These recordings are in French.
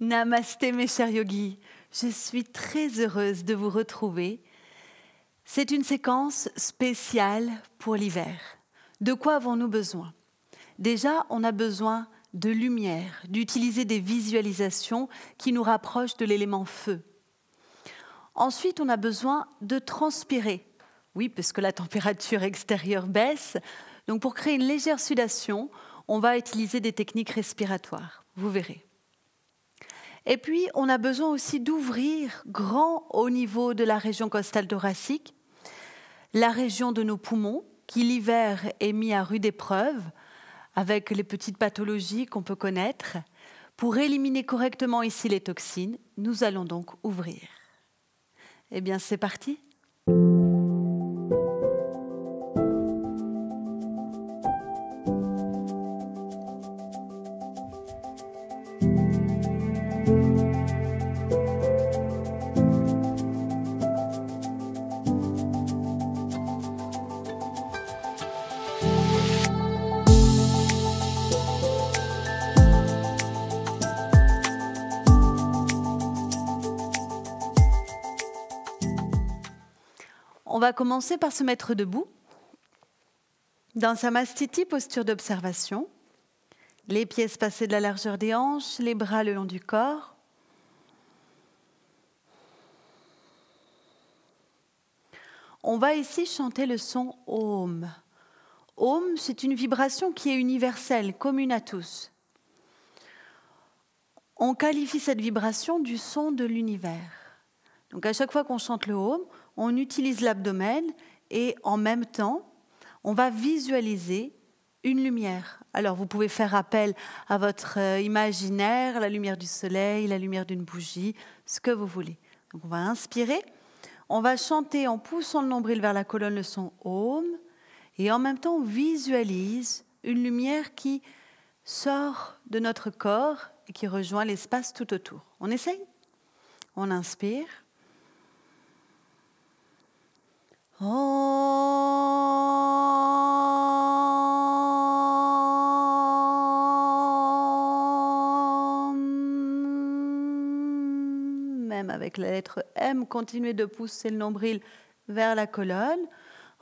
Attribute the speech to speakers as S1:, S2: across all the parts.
S1: Namasté mes chers yogis, je suis très heureuse de vous retrouver. C'est une séquence spéciale pour l'hiver. De quoi avons-nous besoin? Déjà, on a besoin de lumière, d'utiliser des visualisations qui nous rapprochent de l'élément feu. Ensuite, on a besoin de transpirer. Oui, parce que la température extérieure baisse. Donc pour créer une légère sudation, on va utiliser des techniques respiratoires. Vous verrez. Et puis, on a besoin aussi d'ouvrir grand au niveau de la région costale thoracique, la région de nos poumons, qui l'hiver est mis à rude épreuve, avec les petites pathologies qu'on peut connaître. Pour éliminer correctement ici les toxines, nous allons donc ouvrir. Eh bien, c'est parti. On va commencer par se mettre debout, dans Samastiti, posture d'observation. Les pieds espacés de la largeur des hanches, les bras le long du corps. On va ici chanter le son Om. Om, c'est une vibration qui est universelle, commune à tous. On qualifie cette vibration du son de l'univers. Donc à chaque fois qu'on chante le Om, on utilise l'abdomen et en même temps, on va visualiser une lumière. Alors vous pouvez faire appel à votre imaginaire, la lumière du soleil, la lumière d'une bougie, ce que vous voulez. Donc on va inspirer, on va chanter en poussant le nombril vers la colonne le son Om et en même temps on visualise une lumière qui sort de notre corps et qui rejoint l'espace tout autour. On essaye? On inspire. Même avec la lettre M, continuez de pousser le nombril vers la colonne.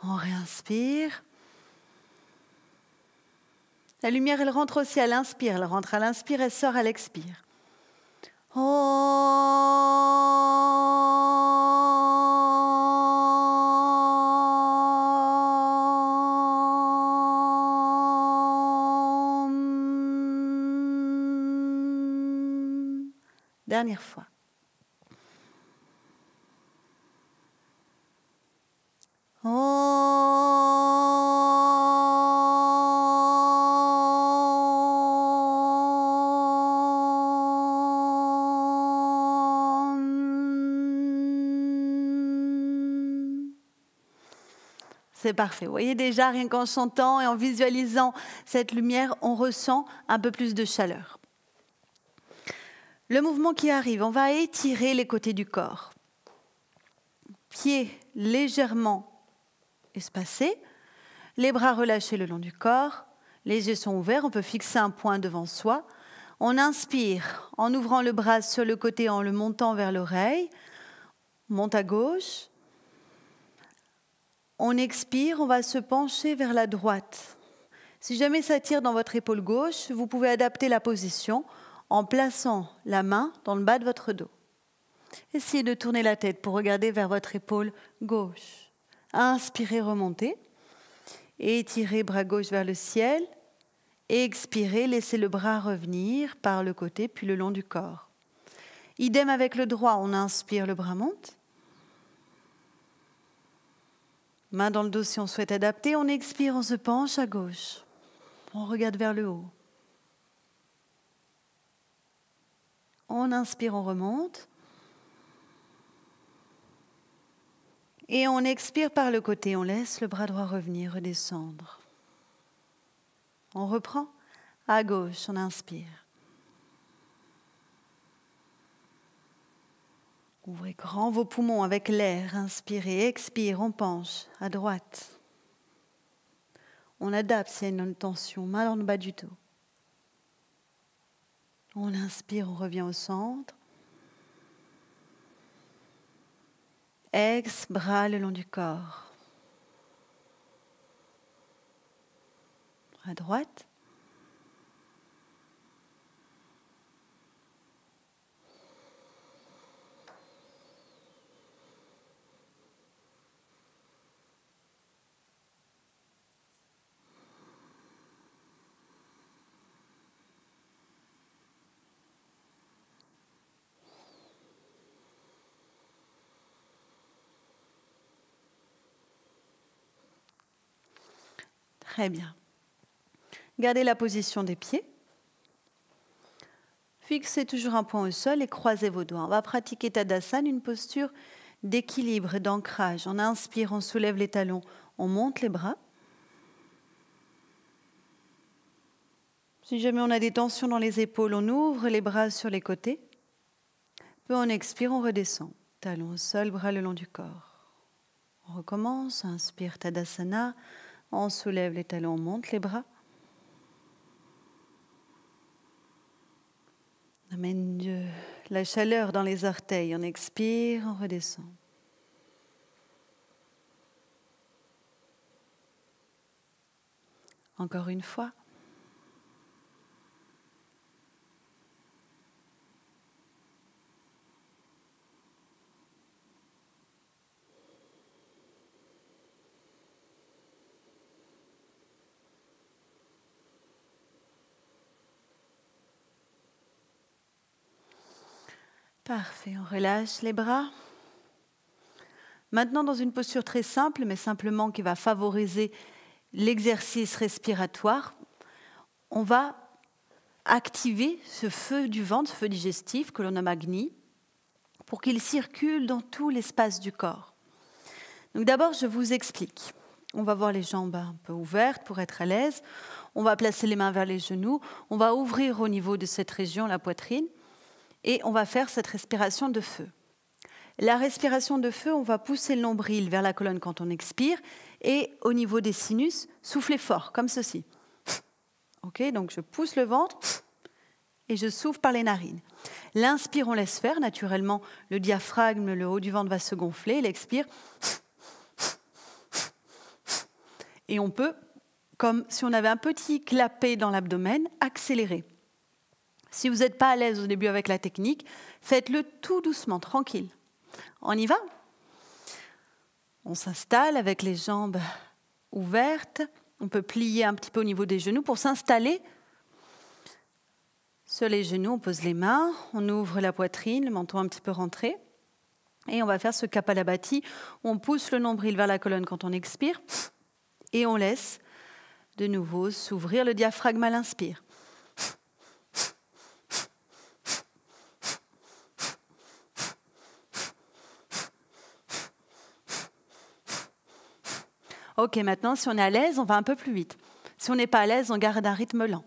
S1: On réinspire. La lumière, elle rentre aussi à l'inspire. Elle rentre à l'inspire, elle sort à l'expire. Dernière fois. C'est parfait. Vous voyez déjà, rien qu'en chantant et en visualisant cette lumière, on ressent un peu plus de chaleur. Le mouvement qui arrive, on va étirer les côtés du corps. Pieds légèrement espacés, les bras relâchés le long du corps, les yeux sont ouverts, on peut fixer un point devant soi. On inspire en ouvrant le bras sur le côté, en le montant vers l'oreille, on monte à gauche. On expire, on va se pencher vers la droite. Si jamais ça tire dans votre épaule gauche, vous pouvez adapter la position en plaçant la main dans le bas de votre dos. Essayez de tourner la tête pour regarder vers votre épaule gauche. Inspirez, remontez. Étirez bras gauche vers le ciel. Expirez, laissez le bras revenir par le côté puis le long du corps. Idem avec le droit, on inspire, le bras monte. Main dans le dos si on souhaite adapter. On expire, on se penche à gauche. On regarde vers le haut. On inspire, on remonte. Et on expire par le côté. On laisse le bras droit revenir, redescendre. On reprend à gauche, on inspire. Ouvrez grand vos poumons avec l'air, inspirez, expire, on penche à droite. On adapte s'il y a une tension, main dans le bas du dos. On inspire, on revient au centre. Ex, bras le long du corps. À droite. Très bien. Gardez la position des pieds. Fixez toujours un point au sol et croisez vos doigts. On va pratiquer Tadasana, une posture d'équilibre et d'ancrage. On inspire, on soulève les talons, on monte les bras. Si jamais on a des tensions dans les épaules, on ouvre les bras sur les côtés. Puis on expire, on redescend. Talons au sol, bras le long du corps. On recommence, inspire Tadasana. On soulève les talons, on monte les bras. On amène de la chaleur dans les orteils. On expire, on redescend. Encore une fois. Parfait, on relâche les bras. Maintenant, dans une posture très simple, mais simplement qui va favoriser l'exercice respiratoire, on va activer ce feu du ventre, ce feu digestif que l'on nomme Agni, pour qu'il circule dans tout l'espace du corps. Donc d'abord, je vous explique. On va voir les jambes un peu ouvertes pour être à l'aise. On va placer les mains vers les genoux. On va ouvrir au niveau de cette région la poitrine. Et on va faire cette respiration de feu. La respiration de feu, on va pousser le nombril vers la colonne quand on expire et au niveau des sinus, souffler fort, comme ceci. Ok, donc je pousse le ventre et je souffle par les narines. L'inspire, on laisse faire. Naturellement, le diaphragme, le haut du ventre va se gonfler. L'expire. Et on peut, comme si on avait un petit clapet dans l'abdomen, accélérer. Si vous n'êtes pas à l'aise au début avec la technique, faites-le tout doucement, tranquille. On y va ? On s'installe avec les jambes ouvertes. On peut plier un petit peu au niveau des genoux pour s'installer. Sur les genoux, on pose les mains, on ouvre la poitrine, le menton un petit peu rentré. Et on va faire ce Kapalabhati où on pousse le nombril vers la colonne quand on expire. Et on laisse de nouveau s'ouvrir le diaphragme à l'inspire. Ok, maintenant, si on est à l'aise, on va un peu plus vite. Si on n'est pas à l'aise, on garde un rythme lent.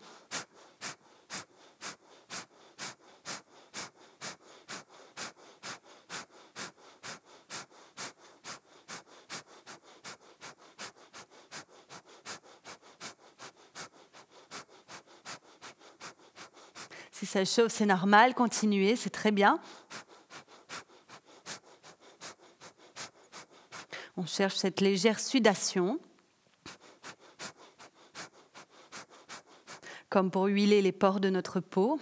S1: Si ça chauffe, c'est normal, continuez, c'est très bien. On cherche cette légère sudation, comme pour huiler les pores de notre peau.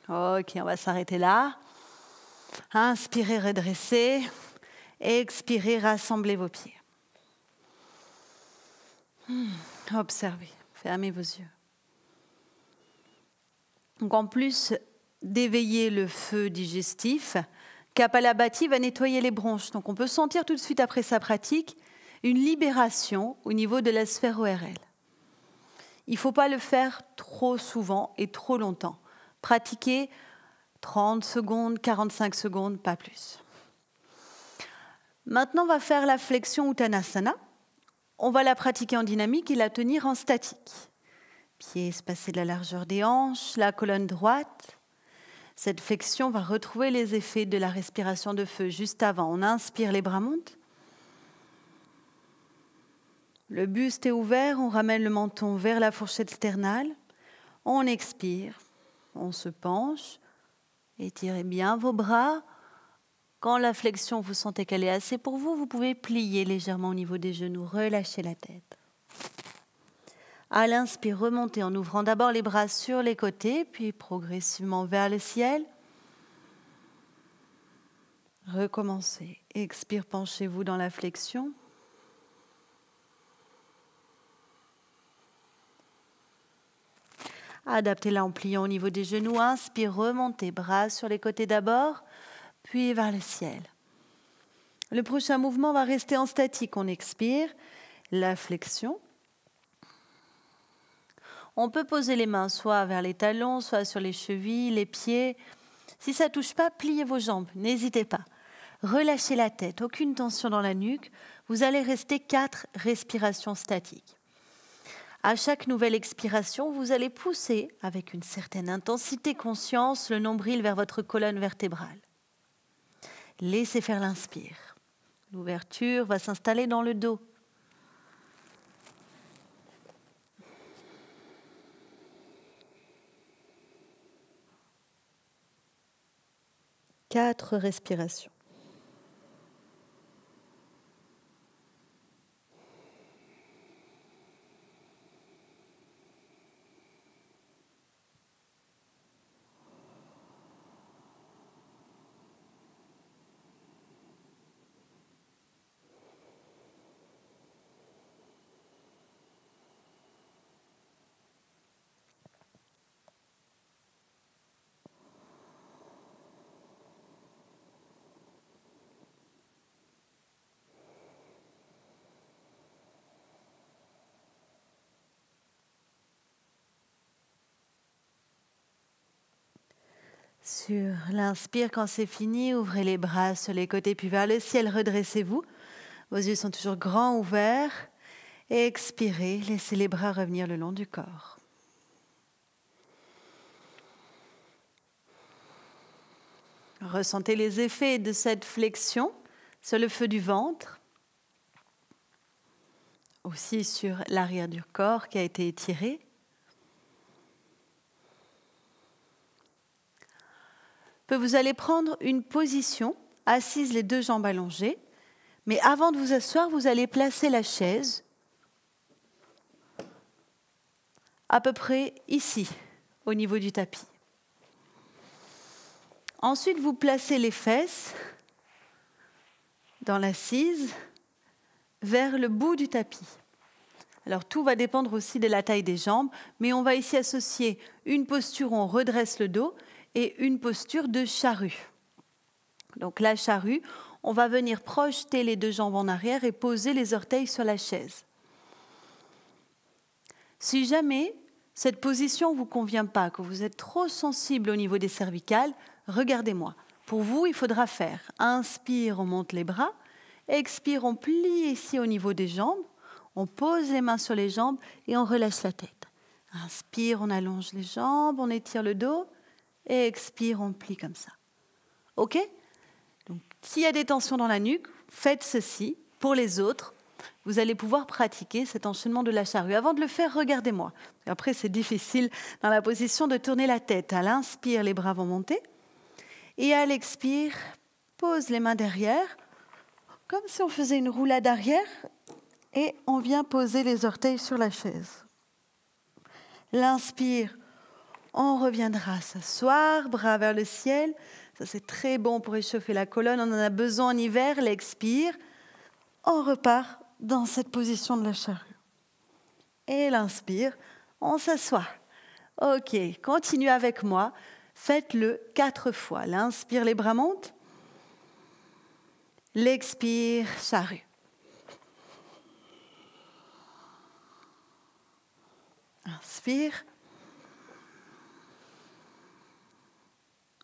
S1: Ok, on va s'arrêter là. Inspirez, redressez. Expirez, rassemblez vos pieds. Observez, fermez vos yeux. Donc en plus d'éveiller le feu digestif, Kapalabhati va nettoyer les bronches. Donc on peut sentir tout de suite après sa pratique une libération au niveau de la sphère ORL. Il ne faut pas le faire trop souvent et trop longtemps. Pratiquez 30 secondes, 45 secondes, pas plus. Maintenant, on va faire la flexion Uttanasana. On va la pratiquer en dynamique et la tenir en statique. Pieds espacés de la largeur des hanches, la colonne droite. Cette flexion va retrouver les effets de la respiration de feu juste avant. On inspire, les bras montent. Le buste est ouvert, on ramène le menton vers la fourchette sternale. On expire, on se penche. Étirez bien vos bras. Quand la flexion, vous sentez qu'elle est assez pour vous, vous pouvez plier légèrement au niveau des genoux, relâcher la tête. À l'inspire, remontez en ouvrant d'abord les bras sur les côtés, puis progressivement vers le ciel. Recommencez. Expire, penchez-vous dans la flexion. Adaptez-la en pliant au niveau des genoux. Inspire, remontez, bras sur les côtés d'abord, puis vers le ciel. Le prochain mouvement va rester en statique. On expire, la flexion. On peut poser les mains soit vers les talons, soit sur les chevilles, les pieds. Si ça ne touche pas, pliez vos jambes, n'hésitez pas. Relâchez la tête, aucune tension dans la nuque. Vous allez rester 4 respirations statiques. À chaque nouvelle expiration, vous allez pousser avec une certaine intensité conscience le nombril vers votre colonne vertébrale. Laissez faire l'inspire. L'ouverture va s'installer dans le dos. Quatre respirations. Sur l'inspire, quand c'est fini, ouvrez les bras sur les côtés puis vers le ciel, redressez-vous. Vos yeux sont toujours grands ouverts. Et expirez, laissez les bras revenir le long du corps. Ressentez les effets de cette flexion sur le feu du ventre, aussi sur l'arrière du corps qui a été étiré. Puis vous allez prendre une position, assise les 2 jambes allongées, mais avant de vous asseoir, vous allez placer la chaise à peu près ici, au niveau du tapis. Ensuite, vous placez les fesses dans l'assise vers le bout du tapis. Alors tout va dépendre aussi de la taille des jambes, mais on va ici associer une posture où on redresse le dos et une posture de charrue. Donc la charrue, on va venir projeter les 2 jambes en arrière et poser les orteils sur la chaise. Si jamais cette position ne vous convient pas, que vous êtes trop sensible au niveau des cervicales, regardez-moi. Pour vous, il faudra faire inspire, on monte les bras, expire, on plie ici au niveau des jambes, on pose les mains sur les jambes et on relâche la tête. Inspire, on allonge les jambes, on étire le dos et expire, on plie comme ça. OK ? Donc, s'il y a des tensions dans la nuque, faites ceci. Pour les autres, vous allez pouvoir pratiquer cet enchaînement de la charrue. Avant de le faire, regardez-moi. Après, c'est difficile dans la position de tourner la tête. À l'inspire, les bras vont monter. Et à l'expire, pose les mains derrière, comme si on faisait une roulade arrière. Et on vient poser les orteils sur la chaise. L'inspire, on reviendra s'asseoir, bras vers le ciel. Ça, c'est très bon pour échauffer la colonne. On en a besoin en hiver. L'expire, on repart dans cette position de la charrue. Et l'inspire, on s'assoit. OK, continuez avec moi. Faites-le 4 fois. L'inspire, les bras montent. L'expire, charrue. Inspire.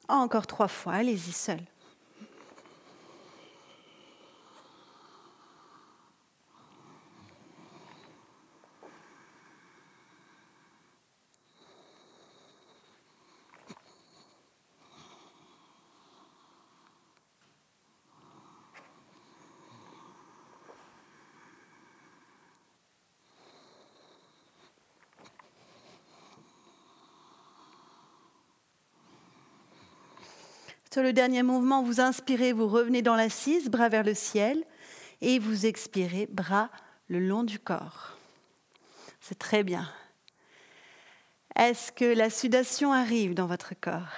S1: Encore 3 fois, allez-y seul. Sur le dernier mouvement, vous inspirez, vous revenez dans l'assise, bras vers le ciel, et vous expirez, bras le long du corps. C'est très bien. Est-ce que la sudation arrive dans votre corps?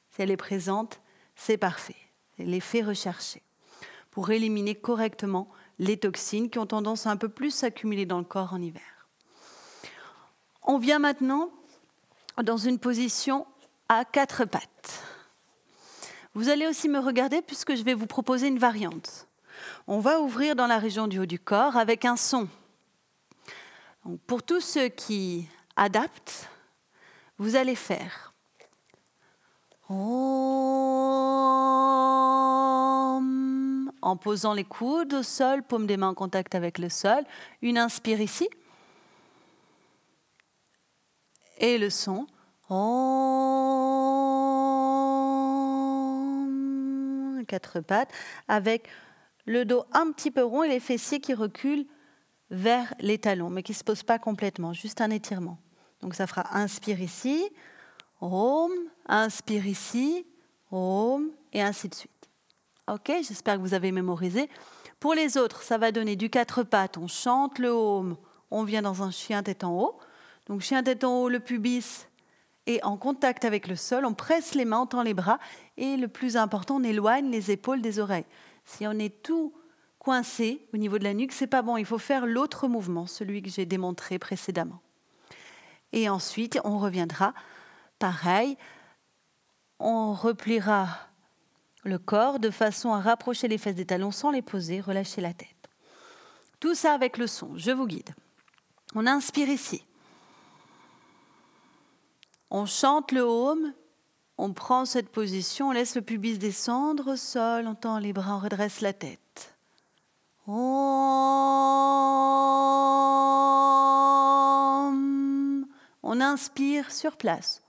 S1: Si elle est présente, c'est parfait. C'est l'effet recherché pour éliminer correctement les toxines qui ont tendance à un peu plus s'accumuler dans le corps en hiver. On vient maintenant dans une position à 4 pattes. Vous allez aussi me regarder puisque je vais vous proposer une variante. On va ouvrir dans la région du haut du corps avec un son. Donc, pour tous ceux qui adaptent, vous allez faire Om, en posant les coudes au sol, paume des mains en contact avec le sol. Une inspire ici. Et le son. Om, 4 pattes, avec le dos un petit peu rond et les fessiers qui reculent vers les talons, mais qui ne se posent pas complètement, juste un étirement. Donc ça fera inspire ici, Om, inspire ici, Om, et ainsi de suite. Ok, j'espère que vous avez mémorisé. Pour les autres, ça va donner du 4 pattes, on chante le Om, on vient dans un chien tête en haut. Donc chien tête en haut, le pubis est en contact avec le sol, on presse les mains, on tend les bras, et le plus important, on éloigne les épaules des oreilles. Si on est tout coincé au niveau de la nuque, c'est pas bon, il faut faire l'autre mouvement, celui que j'ai démontré précédemment. Et ensuite, on reviendra, pareil, on repliera le corps de façon à rapprocher les fesses des talons sans les poser, relâcher la tête. Tout ça avec le son, je vous guide. On inspire ici. On chante le Om, on prend cette position, on laisse le pubis descendre au sol, on tend les bras, on redresse la tête. Om. On inspire sur place.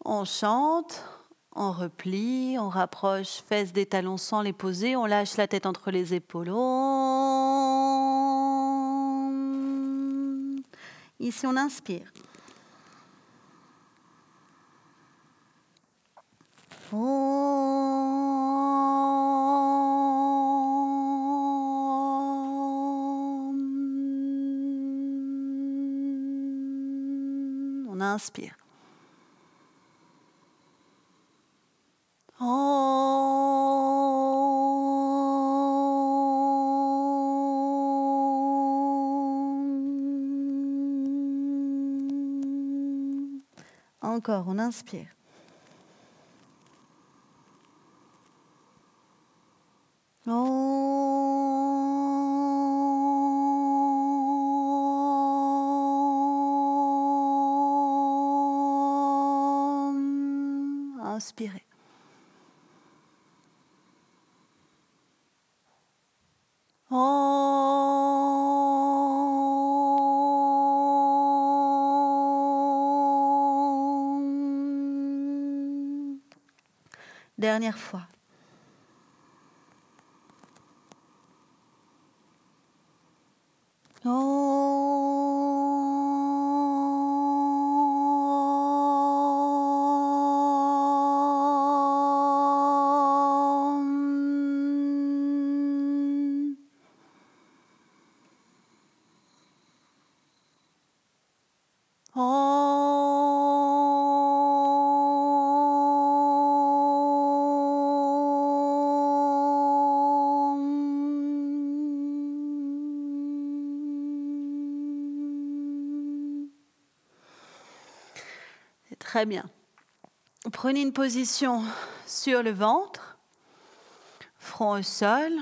S1: On chante, on replie, on rapproche fesses des talons sans les poser, on lâche la tête entre les épaules. Om. Ici, on inspire. On inspire. Encore, on inspire. Inspirez. Dernière fois. Très bien. Prenez une position sur le ventre, front au sol.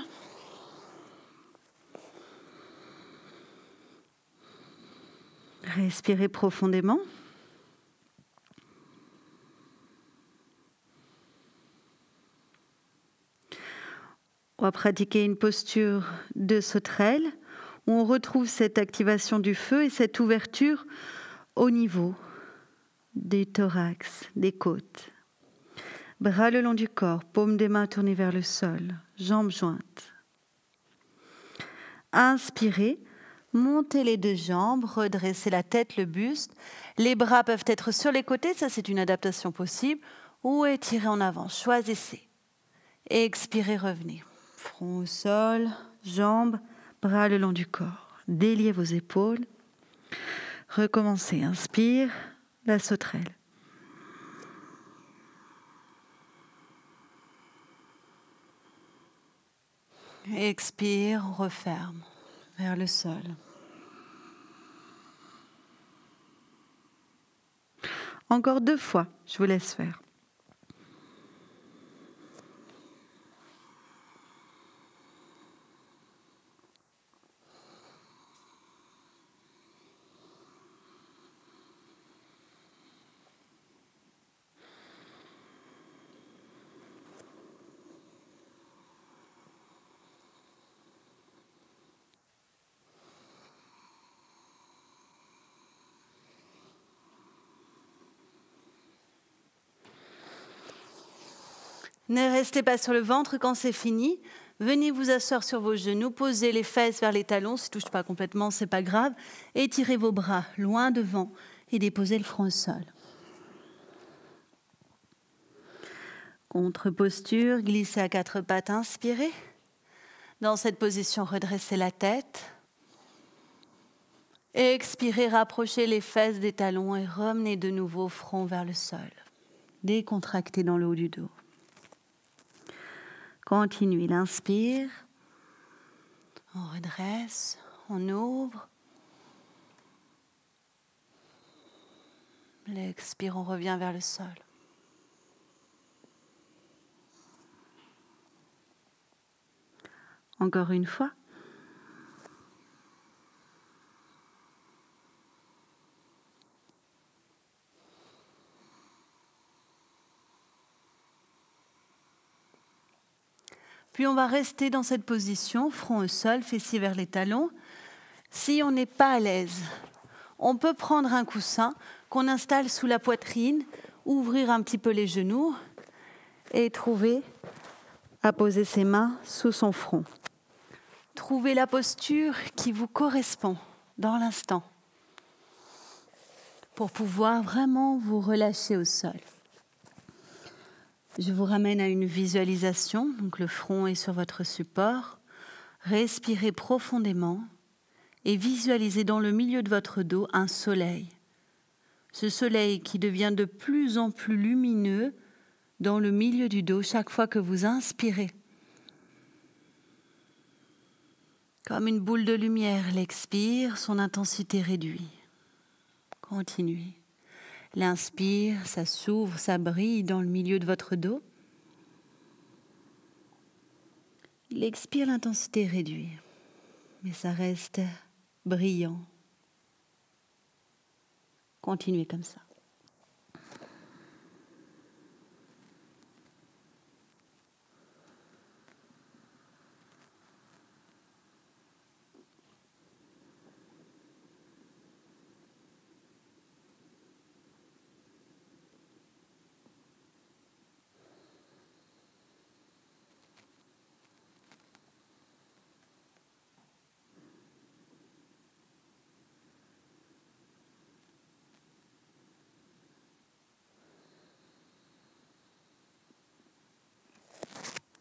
S1: Respirez profondément. On va pratiquer une posture de sauterelle où on retrouve cette activation du feu et cette ouverture au niveau du thorax, des côtes. Bras le long du corps, paume des mains tournées vers le sol, jambes jointes. Inspirez, Montez les deux jambes, redressez la tête, le buste. Les bras peuvent être sur les côtés, ça c'est une adaptation possible, ou étirez en avant, choisissez. Expirez, revenez. Front au sol, jambes, bras le long du corps. Déliez vos épaules. Recommencez, inspire, la sauterelle. Expire, on referme vers le sol. Encore 2 fois, je vous laisse faire. Ne restez pas sur le ventre quand c'est fini. Venez vous asseoir sur vos genoux, posez les fesses vers les talons. Si ne touche pas complètement, ce n'est pas grave. Étirez vos bras loin devant et déposez le front au sol. Contre-posture, glissez à 4 pattes, inspirez. Dans cette position, redressez la tête. Expirez, rapprochez les fesses des talons et ramenez de nouveau front vers le sol. Décontractez dans le haut du dos. Continuez, l'inspire. On redresse, on ouvre. L'expire, on revient vers le sol. Encore une fois. Puis on va rester dans cette position, front au sol, fessiers vers les talons. Si on n'est pas à l'aise, on peut prendre un coussin qu'on installe sous la poitrine, ouvrir un petit peu les genoux et trouver à poser ses mains sous son front. Trouvez la posture qui vous correspond dans l'instant pour pouvoir vraiment vous relâcher au sol. Je vous ramène à une visualisation, donc le front est sur votre support. Respirez profondément et visualisez dans le milieu de votre dos un soleil. Ce soleil qui devient de plus en plus lumineux dans le milieu du dos chaque fois que vous inspirez. Comme une boule de lumière, l'expire, son intensité réduit. Continuez. L'inspire, ça s'ouvre, ça brille dans le milieu de votre dos. L'expire, l'intensité réduit, mais ça reste brillant. Continuez comme ça.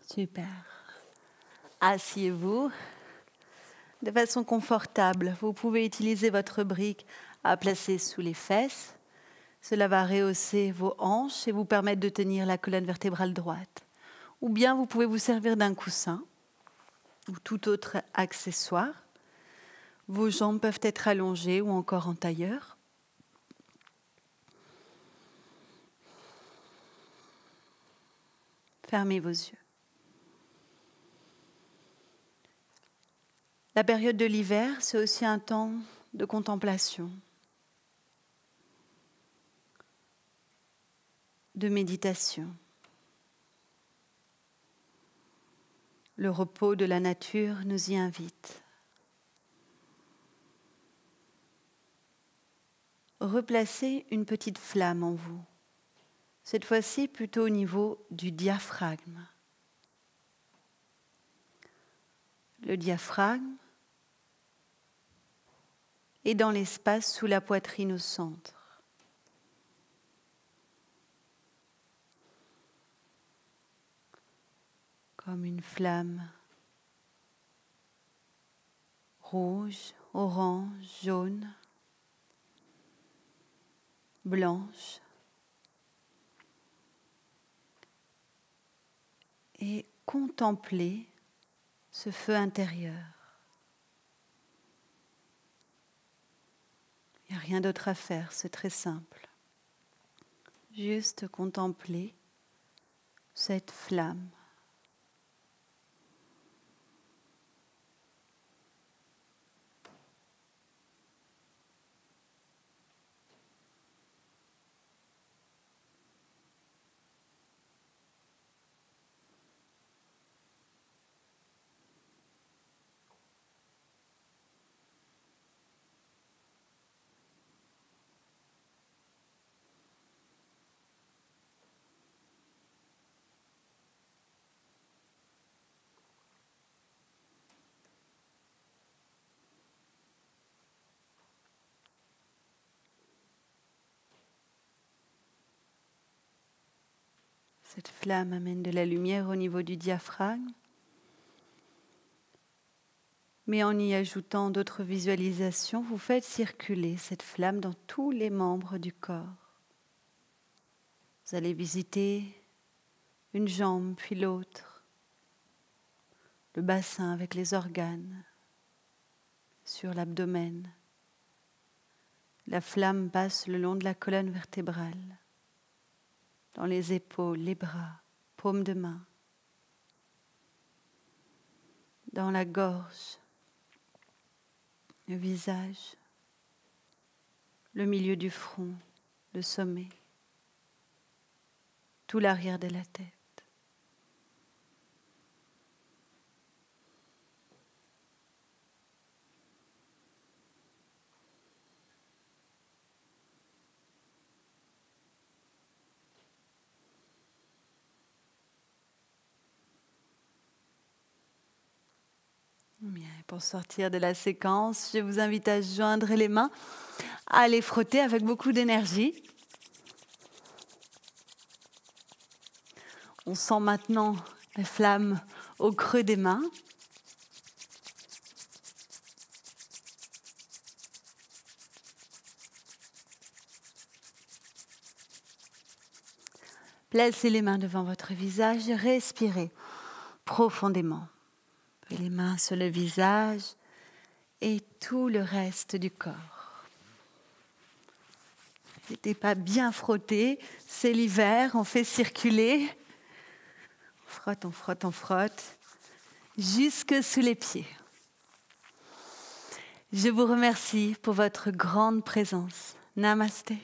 S1: Super. Asseyez-vous de façon confortable. Vous pouvez utiliser votre brique à placer sous les fesses. Cela va rehausser vos hanches et vous permettre de tenir la colonne vertébrale droite. Ou bien vous pouvez vous servir d'un coussin ou tout autre accessoire. Vos jambes peuvent être allongées ou encore en tailleur. Fermez vos yeux. La période de l'hiver, c'est aussi un temps de contemplation, de méditation. Le repos de la nature nous y invite. Replacez une petite flamme en vous, cette fois-ci plutôt au niveau du diaphragme. Le diaphragme, et dans l'espace sous la poitrine au centre. Comme une flamme rouge, orange, jaune, blanche. Et contempler ce feu intérieur. Il n'y a rien d'autre à faire, c'est très simple. Juste contempler cette flamme. Cette flamme amène de la lumière au niveau du diaphragme, mais en y ajoutant d'autres visualisations, vous faites circuler cette flamme dans tous les membres du corps. Vous allez visiter une jambe puis l'autre, le bassin avec les organes, sur l'abdomen. La flamme passe le long de la colonne vertébrale, dans les épaules, les bras, paumes de main, dans la gorge, le visage, le milieu du front, le sommet, tout l'arrière de la tête. Bien, pour sortir de la séquence, je vous invite à joindre les mains, à les frotter avec beaucoup d'énergie. On sent maintenant la flamme au creux des mains. Placez les mains devant votre visage, respirez profondément. Les mains sur le visage et tout le reste du corps. N'hésitez pas à bien frotter, c'est l'hiver, on fait circuler. On frotte, on frotte, on frotte, jusque sous les pieds. Je vous remercie pour votre grande présence. Namasté.